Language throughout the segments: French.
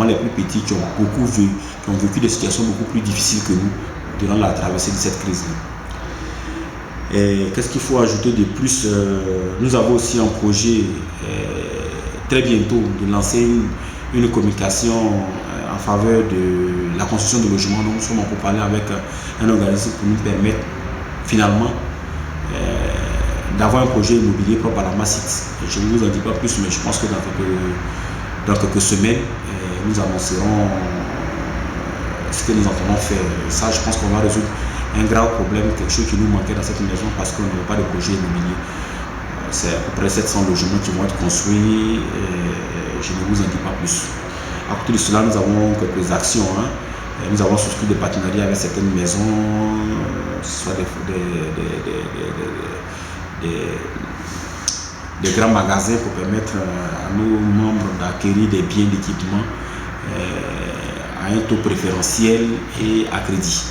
notamment les plus petits, qui ont vécu des situations beaucoup plus difficiles que nous durant la traversée de cette crise. Et qu'est-ce qu'il faut ajouter de plus? Nous avons aussi un projet très bientôt de lancer une communication en faveur de la construction de logements. Donc nous sommes en pourparlers avec un organisme pour nous permettre finalement d'avoir un projet immobilier propre à la Massite. Je ne vous en dis pas plus, mais je pense que dans quelques semaines, nous annoncerons ce que nous entendons faire. Ça, je pense qu'on va résoudre un grave problème, quelque chose qui nous manquait dans cette maison parce qu'on n'avait pas de projet immobilier. C'est à peu près 700 logements qui vont être construits. Je ne vous en dis pas plus. À côté de cela, nous avons quelques actions. Nous avons souscrit des partenariats avec certaines maisons, soit des grands magasins pour permettre à nos membres d'acquérir des biens d'équipement à un taux préférentiel et à crédit.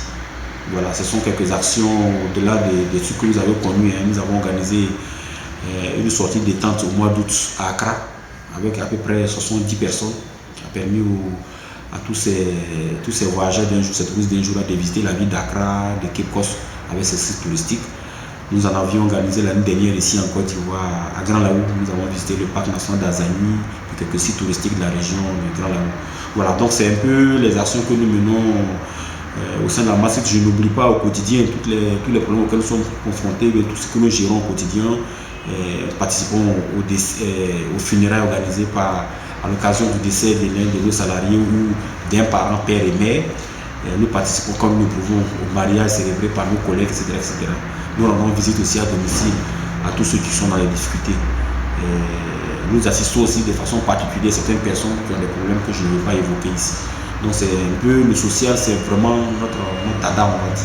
Voilà, ce sont quelques actions au-delà de ce que vous avez connu. Nous avons organisé une sortie détente au mois d'août à Accra avec à peu près 70 personnes qui a permis à tous ces voyageurs d'un jour, ces touristes d'un jour, de visiter la ville d'Accra, de Cape Coast avec ses sites touristiques. Nous en avions organisé l'année dernière ici en Côte d'Ivoire, à Grand Laou. Nous avons visité le parc national d'Azani et quelques sites touristiques de la région de Grand Laou. Voilà, donc c'est un peu les actions que nous menons au sein de la Massite. Je n'oublie pas au quotidien tous les problèmes auxquels nous sommes confrontés, tout ce que nous gérons au quotidien. Participons aux funérailles organisées à l'occasion du décès de l'un de nos salariés ou d'un parent, père et mère. Nous participons comme nous pouvons au mariage célébré par nos collègues, etc. etc. Nous rendons visite aussi à domicile à tous ceux qui sont dans les difficultés. Nous assistons aussi de façon particulière certaines personnes qui ont des problèmes que je ne veux pas évoquer ici. Donc c'est un peu le social, c'est vraiment notre dada, on va dire.